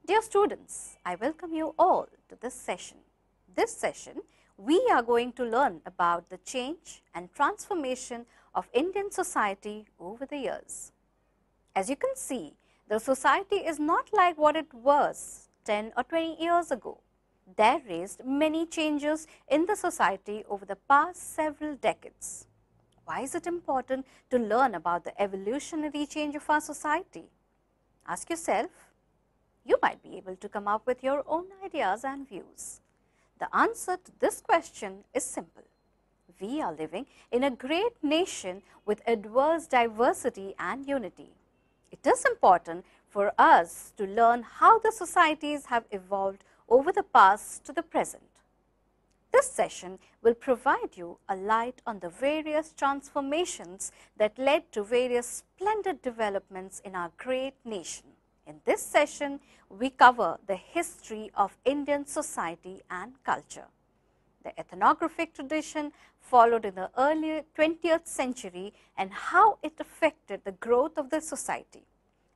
Dear students, I welcome you all to this session. This session, we are going to learn about the change and transformation of Indian society over the years. As you can see, the society is not like what it was 10 or 20 years ago. There raised many changes in the society over the past several decades. Why is it important to learn about the evolutionary change of our society? Ask yourself. You might be able to come up with your own ideas and views. The answer to this question is simple. We are living in a great nation with diverse diversity and unity. It is important for us to learn how the societies have evolved over the past to the present. This session will provide you a light on the various transformations that led to various splendid developments in our great nation. In this session, we cover the history of Indian society and culture. The ethnographic tradition followed in the early 20th century and how it affected the growth of the society.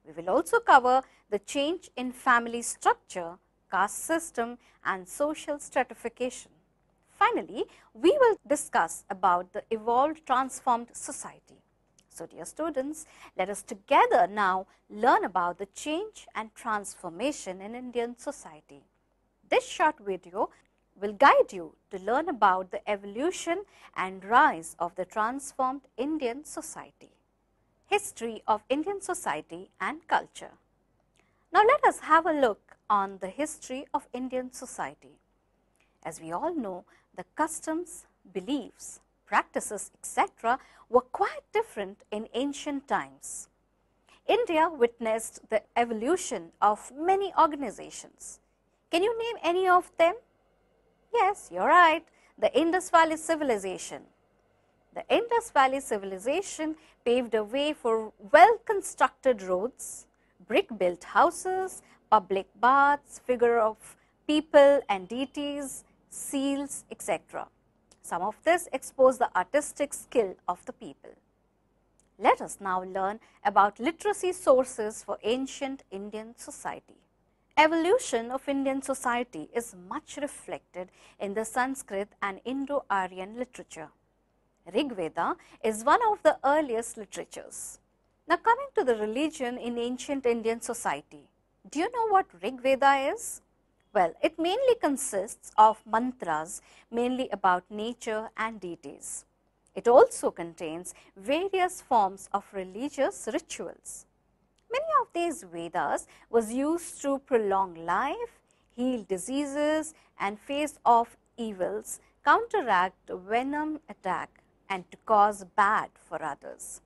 We will also cover the change in family structure, caste system and social stratification. Finally, we will discuss about the evolved transformed society. So, dear students, let us together now learn about the change and transformation in Indian society. This short video will guide you to learn about the evolution and rise of the transformed Indian society. History of Indian society and culture. Now, let us have a look on the history of Indian society. As we all know, the customs, beliefs, practices, etc. were quite different in ancient times. India witnessed the evolution of many organizations. Can you name any of them? Yes, you're right, the Indus Valley Civilization. The Indus Valley Civilization paved a way for well-constructed roads, brick-built houses, public baths, figure of people and deities, seals, etc. Some of this exposed the artistic skill of the people. Let us now learn about literacy sources for ancient Indian society. Evolution of Indian society is much reflected in the Sanskrit and Indo-Aryan literature. Rig Veda is one of the earliest literatures. Now, coming to the religion in ancient Indian society, do you know what Rig Veda is? Well, it mainly consists of mantras, mainly about nature and deities. It also contains various forms of religious rituals. Many of these Vedas was used to prolong life, heal diseases and face off evils, counteract venom attack and to cause bad for others.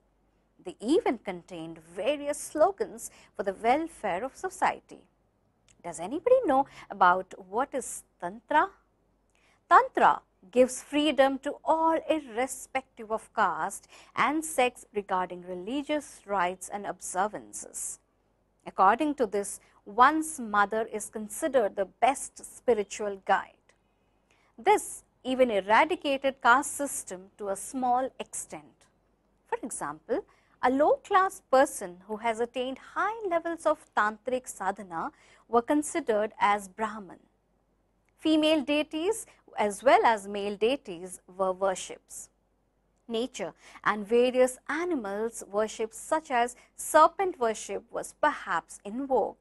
They even contained various slogans for the welfare of society. Does anybody know about what is Tantra? Tantra gives freedom to all irrespective of caste and sex regarding religious rites and observances. According to this, one's mother is considered the best spiritual guide. This even eradicated caste system to a small extent. For example, a low-class person who has attained high levels of tantric sadhana were considered as Brahman. Female deities as well as male deities were worships. Nature and various animals worship such as serpent worship was perhaps in vogue.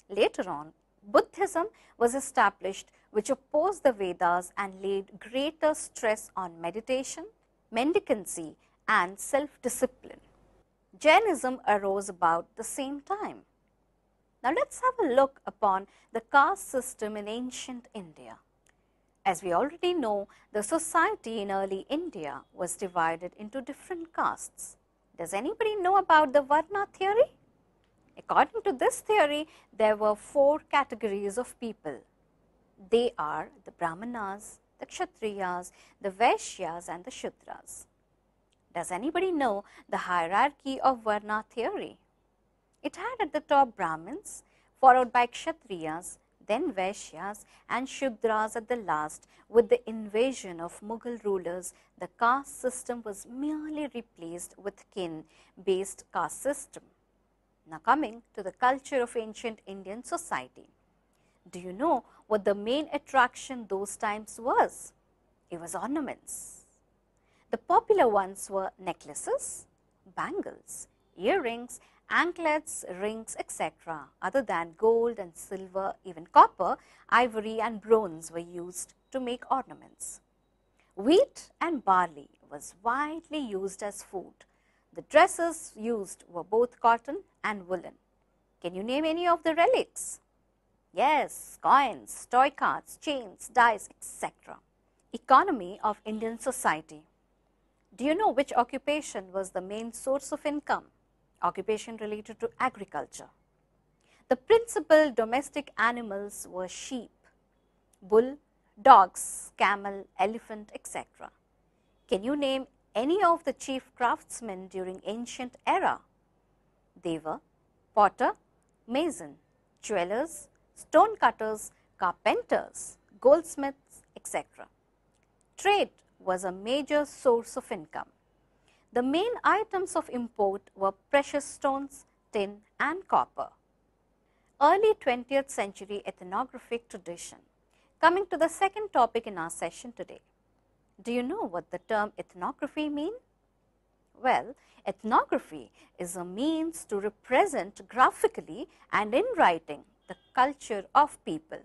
Later on, Buddhism was established which opposed the Vedas and laid greater stress on meditation, mendicancy and self-discipline. Jainism arose about the same time. Now, let us have a look upon the caste system in ancient India. As we already know, the society in early India was divided into different castes. Does anybody know about the Varna theory? According to this theory, there were 4 categories of people. They are the Brahmanas, the Kshatriyas, the Vaishyas and the Shudras. Does anybody know the hierarchy of Varna theory? It had at the top Brahmins, followed by Kshatriyas, then Vaishyas and Shudras at the last. With the invasion of Mughal rulers, the caste system was merely replaced with kin-based caste system. Now coming to the culture of ancient Indian society. Do you know what the main attraction those times was? It was ornaments. The popular ones were necklaces, bangles, earrings, anklets, rings, etc. Other than gold and silver, even copper, ivory and bronze were used to make ornaments. Wheat and barley was widely used as food. The dresses used were both cotton and woolen. Can you name any of the relics? Yes, coins, toy cards, chains, dice, etc. Economy of Indian society. Do you know which occupation was the main source of income? Occupation related to agriculture. The principal domestic animals were sheep, bull, dogs, camel, elephant, etc. Can you name any of the chief craftsmen during ancient era? They were potter, mason, jewelers, stone cutters, carpenters, goldsmiths, etc. Trade was a major source of income. The main items of import were precious stones, tin and copper. Early 20th century ethnographic tradition. Coming to the second topic in our session today. Do you know what the term ethnography means? Well, ethnography is a means to represent graphically and in writing the culture of people.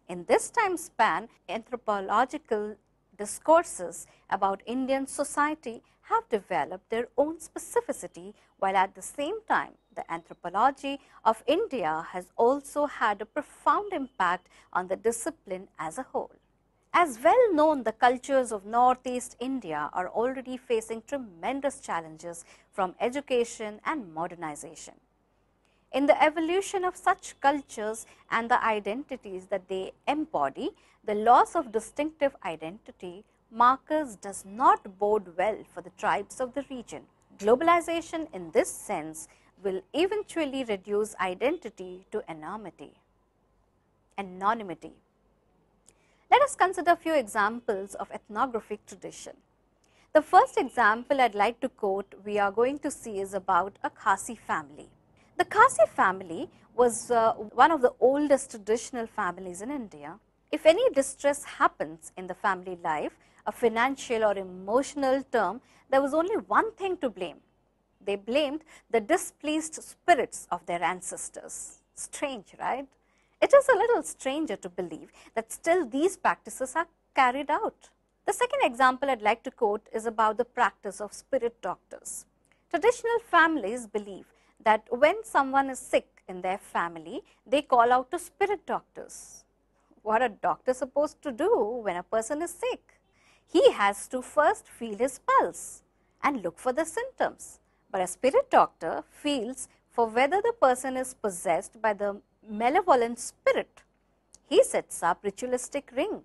In this time span, anthropological discourses about Indian society have developed their own specificity, while at the same time the anthropology of India has also had a profound impact on the discipline as a whole. As well known, the cultures of Northeast India are already facing tremendous challenges from education and modernization. In the evolution of such cultures and the identities that they embody, the loss of distinctive identity markers does not bode well for the tribes of the region. Globalization in this sense will eventually reduce identity to anonymity. Let us consider a few examples of ethnographic tradition. The first example I'd like to quote we are going to see is about a Khasi family. The Khasi family was one of the oldest traditional families in India. If any distress happens in the family life, a financial or emotional term, there was only one thing to blame. They blamed the displeased spirits of their ancestors. Strange, right? It is a little stranger to believe that still these practices are carried out. The second example I'd like to quote is about the practice of spirit doctors. Traditional families believe that when someone is sick in their family, they call out to spirit doctors. What are doctors supposed to do when a person is sick? He has to first feel his pulse and look for the symptoms. But a spirit doctor feels for whether the person is possessed by the malevolent spirit. He sets up ritualistic ring.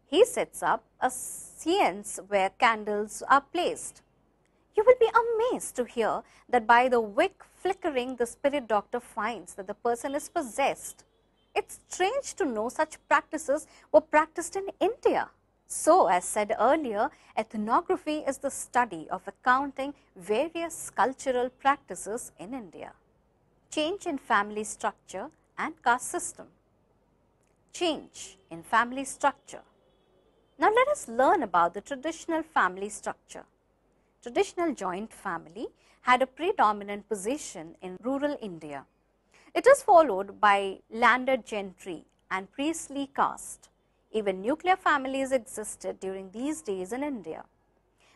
He sets up a seance where candles are placed. You will be amazed to hear that by the wick flickering, the spirit doctor finds that the person is possessed. It's strange to know such practices were practiced in India. So, as said earlier, ethnography is the study of accounting various cultural practices in India. Change in family structure and caste system. Change in family structure. Now, let us learn about the traditional family structure. Traditional joint family had a predominant position in rural India. It is followed by landed gentry and priestly caste. Even nuclear families existed during these days in India.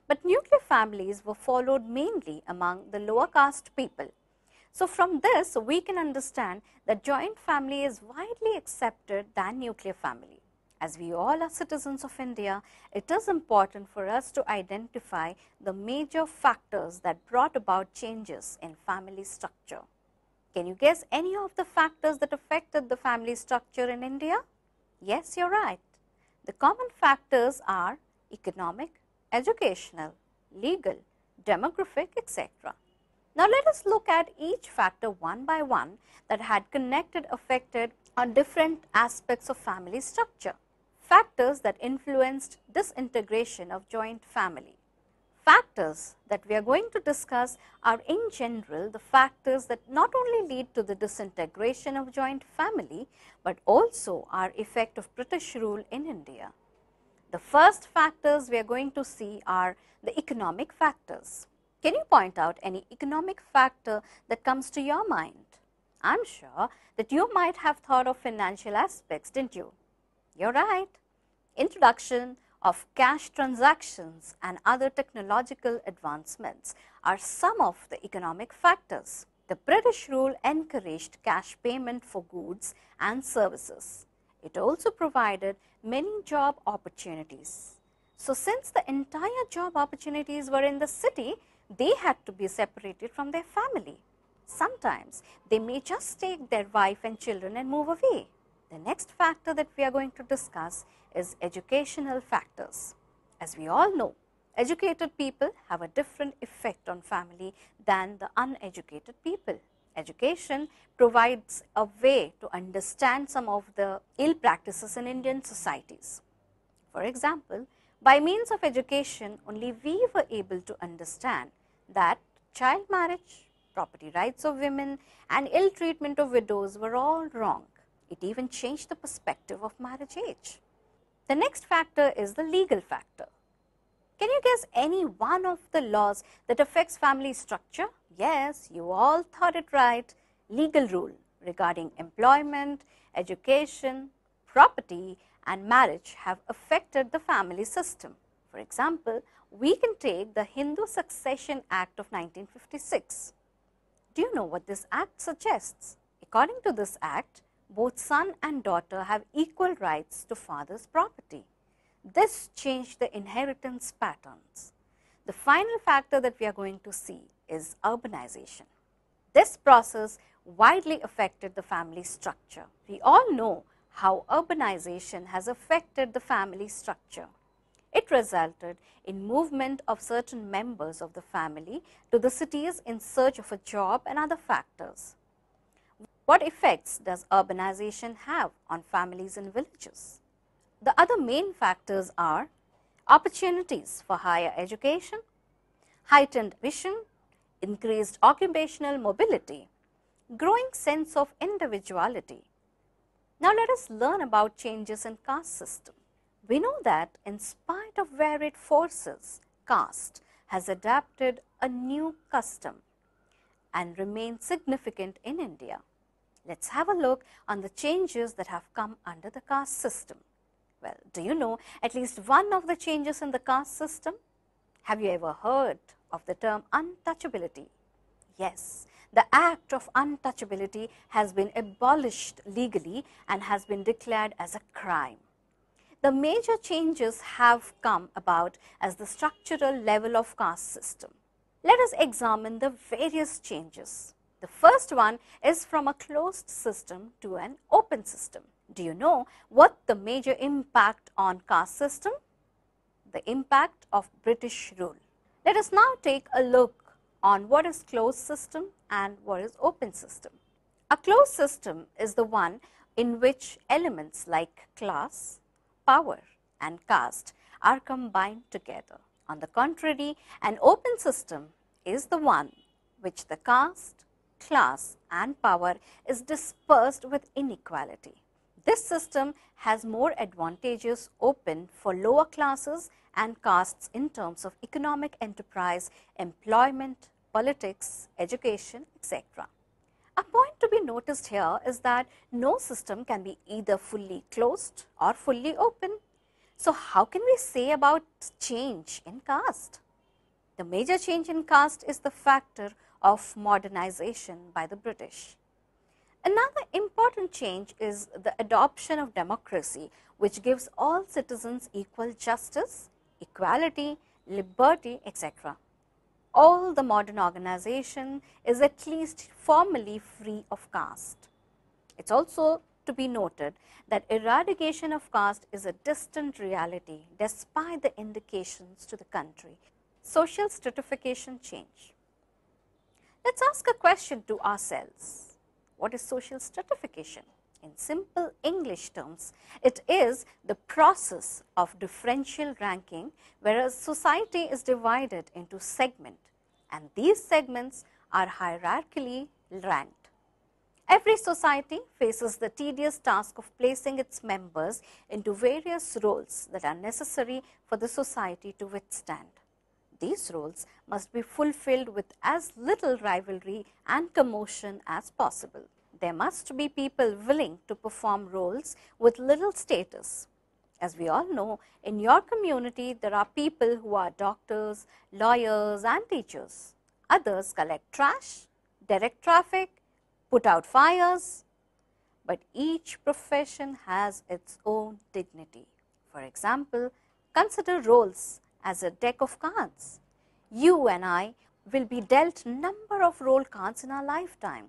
But nuclear families were followed mainly among the lower caste people. So, from this we can understand that joint family is widely accepted than nuclear family. As we all are citizens of India, it is important for us to identify the major factors that brought about changes in family structure. Can you guess any of the factors that affected the family structure in India? Yes, you're right. The common factors are economic, educational, legal, demographic, etc. Now, let us look at each factor one by one that had connected, affected on different aspects of family structure. Factors that influenced disintegration of joint family. factors that we are going to discuss are in general the factors that not only lead to the disintegration of joint family, but also are effect of British rule in India. The first factors we are going to see are the economic factors. Can you point out any economic factor that comes to your mind? I'm sure that you might have thought of financial aspects, didn't you? You're right. Introduction of cash transactions and other technological advancements are some of the economic factors. The British rule encouraged cash payment for goods and services. It also provided many job opportunities. So, since the entire job opportunities were in the city, they had to be separated from their family. Sometimes they may just take their wife and children and move away. The next factor that we are going to discuss is educational factors. As we all know, educated people have a different effect on family than the uneducated people. Education provides a way to understand some of the ill practices in Indian societies. For example, by means of education, only we were able to understand that child marriage, property rights of women, and ill treatment of widows were all wrong. It even changed the perspective of marriage age. The next factor is the legal factor. Can you guess any one of the laws that affects family structure? Yes, you all thought it right. Legal rule regarding employment, education, property, and marriage have affected the family system. For example, we can take the Hindu Succession Act of 1956. Do you know what this act suggests? According to this act, both son and daughter have equal rights to father's property. This changed the inheritance patterns. The final factor that we are going to see is urbanization. This process widely affected the family structure. We all know how urbanization has affected the family structure. It resulted in movement of certain members of the family to the cities in search of a job and other factors. What effects does urbanization have on families in villages? The other main factors are opportunities for higher education, heightened vision, increased occupational mobility, growing sense of individuality. Now let us learn about changes in caste system. We know that in spite of varied forces, caste has adapted a new custom and remains significant in India. Let's have a look on the changes that have come under the caste system. Well, do you know at least one of the changes in the caste system? Have you ever heard of the term untouchability? Yes, the act of untouchability has been abolished legally and has been declared as a crime. The major changes have come about as the structural level of caste system. Let us examine the various changes. The first one is from a closed system to an open system. Do you know what the major impact on caste system? The impact of British rule. Let us now take a look on what is closed system and what is open system. A closed system is the one in which elements like class, power and caste are combined together. On the contrary, an open system is the one which the caste, class and power is dispersed with inequality. This system has more advantages open for lower classes and castes in terms of economic enterprise, employment, politics, education, etc. A point to be noticed here is that no system can be either fully closed or fully open. So, how can we say about change in caste? The major change in caste is the factor of modernization by the British. Another important change is the adoption of democracy, which gives all citizens equal justice, equality, liberty, etc. All the modern organization is at least formally free of caste. It's also to be noted that eradication of caste is a distant reality despite the indications to the country. Social stratification change. Let's ask a question to ourselves. What is social stratification? In simple English terms, it is the process of differential ranking where a society is divided into segments, and these segments are hierarchically ranked. Every society faces the tedious task of placing its members into various roles that are necessary for the society to withstand. These roles must be fulfilled with as little rivalry and commotion as possible. There must be people willing to perform roles with little status. As we all know, in your community there are people who are doctors, lawyers and teachers. Others collect trash, direct traffic, put out fires, but each profession has its own dignity. For example, consider roles as a deck of cards. You and I will be dealt number of role cards in our lifetime.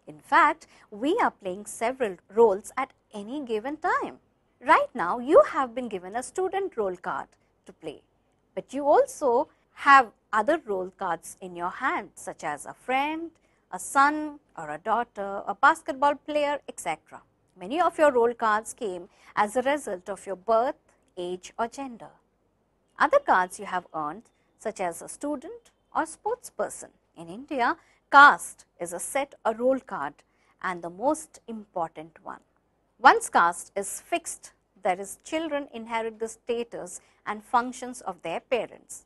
In fact, we are playing several roles at any given time. Right now, you have been given a student role card to play, but you also have other role cards in your hand, such as a friend, a son or a daughter, a basketball player, etc. Many of your role cards came as a result of your birth, age or gender. Other cards you have earned, such as a student or sports person. In India, caste is a set or role card and the most important one. Once caste is fixed, that is, children inherit the status and functions of their parents.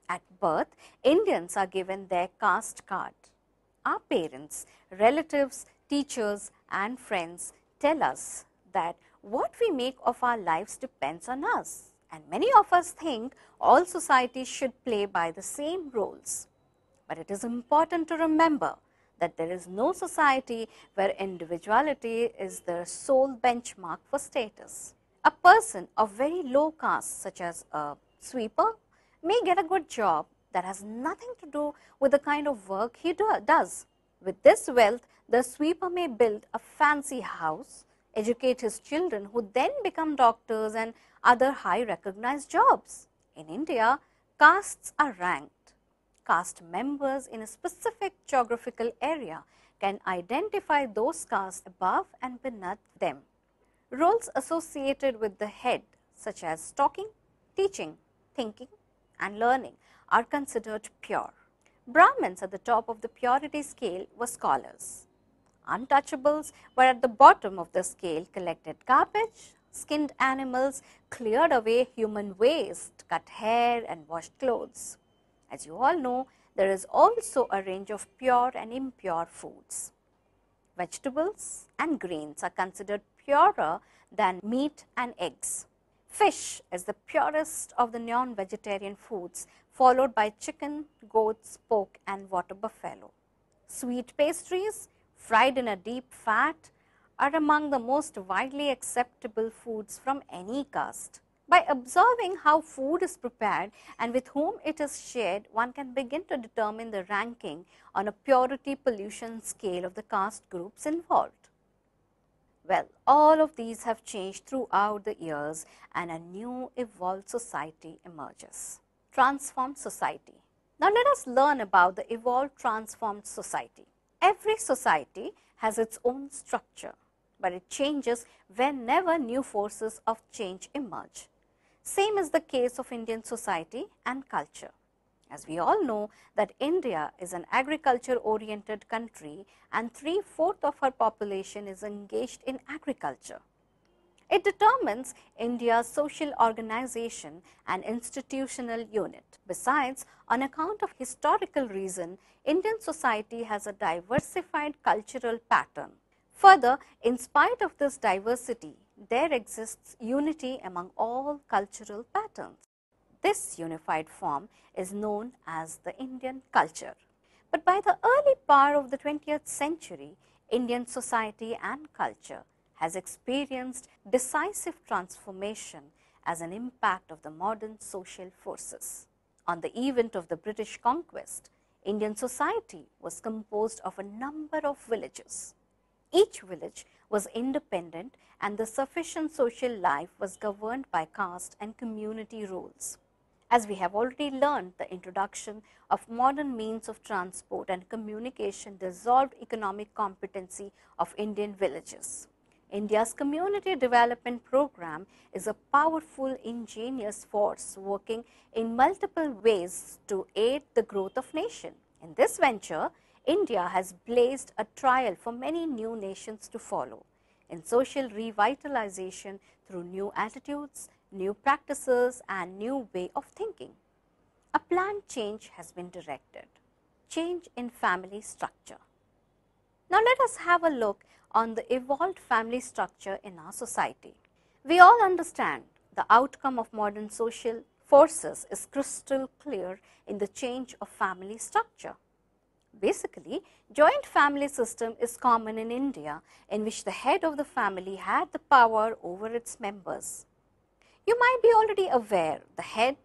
At birth, Indians are given their caste card. Our parents, relatives, teachers and friends tell us that what we make of our lives depends on us, and many of us think all societies should play by the same rules. But it is important to remember that there is no society where individuality is the sole benchmark for status. A person of very low caste, such as a sweeper, may get a good job that has nothing to do with the kind of work he does. With this wealth, the sweeper may build a fancy house, educate his children who then become doctors and other high recognized jobs. In India, castes are ranked. Caste members in a specific geographical area can identify those castes above and beneath them. Roles associated with the head, such as talking, teaching, thinking and learning, are considered pure. Brahmins at the top of the purity scale were scholars. Untouchables were at the bottom of the scale, collected garbage, skinned animals, cleared away human waste, cut hair and washed clothes. As you all know, there is also a range of pure and impure foods. Vegetables and grains are considered purer than meat and eggs. Fish is the purest of the non-vegetarian foods, followed by chicken, goats, pork and water buffalo. Sweet pastries, fried in a deep fat, are among the most widely acceptable foods from any caste. By observing how food is prepared and with whom it is shared, one can begin to determine the ranking on a purity pollution scale of the caste groups involved. Well, all of these have changed throughout the years and a new evolved society emerges. Transformed society. Now let us learn about the evolved transformed society. Every society has its own structure, but it changes whenever new forces of change emerge. Same is the case of Indian society and culture. As we all know that India is an agriculture-oriented country and 3/4 of her population is engaged in agriculture. It determines India's social organization and institutional unit. Besides, on account of historical reason, Indian society has a diversified cultural pattern. Further, in spite of this diversity, there exists unity among all cultural patterns. This unified form is known as the Indian culture. But by the early part of the 20th century, Indian society and culture has experienced decisive transformation as an impact of the modern social forces. On the event of the British conquest, Indian society was composed of a number of villages. Each village was independent and the sufficient social life was governed by caste and community rules. As we have already learned, the introduction of modern means of transport and communication dissolved economic competency of Indian villages. India's community development program is a powerful, ingenious force working in multiple ways to aid the growth of nation. In this venture, India has blazed a trail for many new nations to follow in social revitalization through new attitudes, new practices and new way of thinking. A planned change has been directed. Change in family structure. Now let us have a look on the evolved family structure in our society. We all understand the outcome of modern social forces is crystal clear in the change of family structure. Basically, joint family system is common in India, in which the head of the family had the power over its members. You might be already aware the head,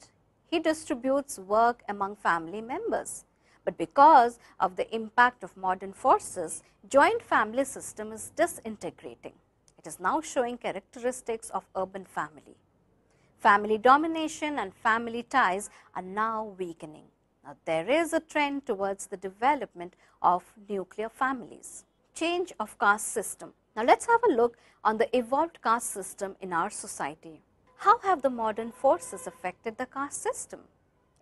he distributes work among family members. But because of the impact of modern forces, joint family system is disintegrating. It is now showing characteristics of urban family. Family domination and family ties are now weakening. Now, there is a trend towards the development of nuclear families. Change of caste system. Now, let's have a look on the evolved caste system in our society. How have the modern forces affected the caste system?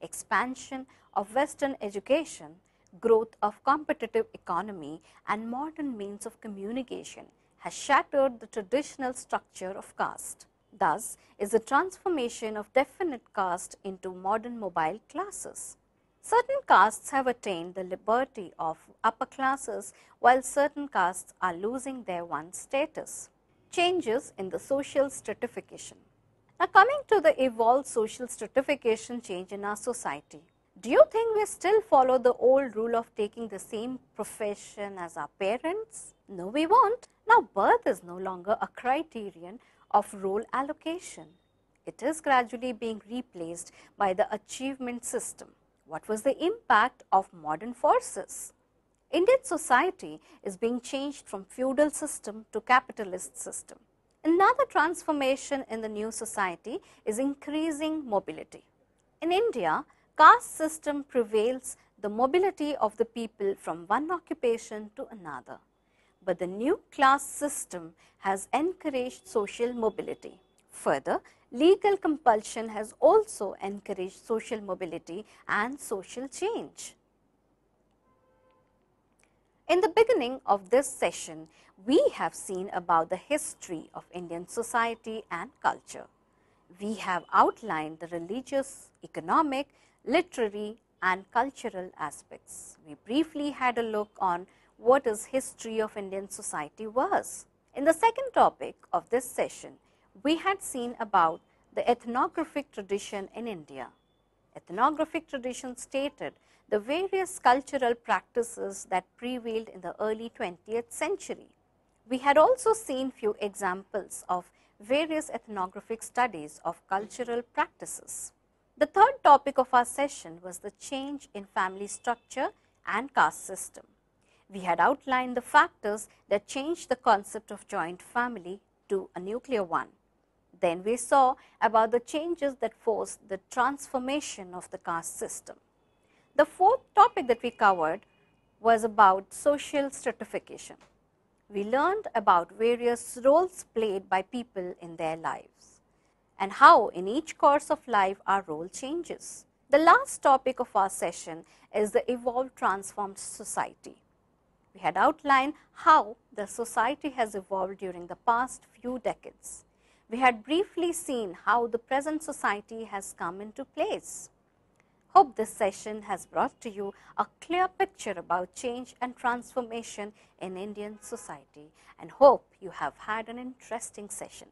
Expansion of Western education, growth of competitive economy and modern means of communication has shattered the traditional structure of caste. Thus, is the transformation of definite caste into modern mobile classes. Certain castes have attained the liberty of upper classes, while certain castes are losing their once status. Changes in the social stratification. Now, coming to the evolved social stratification change in our society. Do you think we still follow the old rule of taking the same profession as our parents? No, we won't. Now, birth is no longer a criterion of role allocation. It is gradually being replaced by the achievement system. What was the impact of modern forces? Indian society is being changed from feudal system to capitalist system. Another transformation in the new society is increasing mobility. In India, caste system prevails the mobility of the people from one occupation to another. But the new class system has encouraged social mobility. Further, legal compulsion has also encouraged social mobility and social change. In the beginning of this session, we have seen about the history of Indian society and culture. We have outlined the religious, economic, literary and cultural aspects. We briefly had a look on what is history of Indian society was. In the second topic of this session, we had seen about the ethnographic tradition in India. Ethnographic tradition stated the various cultural practices that prevailed in the early 20th century. We had also seen few examples of various ethnographic studies of cultural practices. The third topic of our session was the change in family structure and caste system. We had outlined the factors that changed the concept of joint family to a nuclear one. Then we saw about the changes that forced the transformation of the caste system. The fourth topic that we covered was about social stratification. We learned about various roles played by people in their lives and how in each course of life our role changes. The last topic of our session is the evolved transformed society. We had outlined how the society has evolved during the past few decades. We had briefly seen how the present society has come into place. Hope this session has brought to you a clear picture about change and transformation in Indian society and hope you have had an interesting session.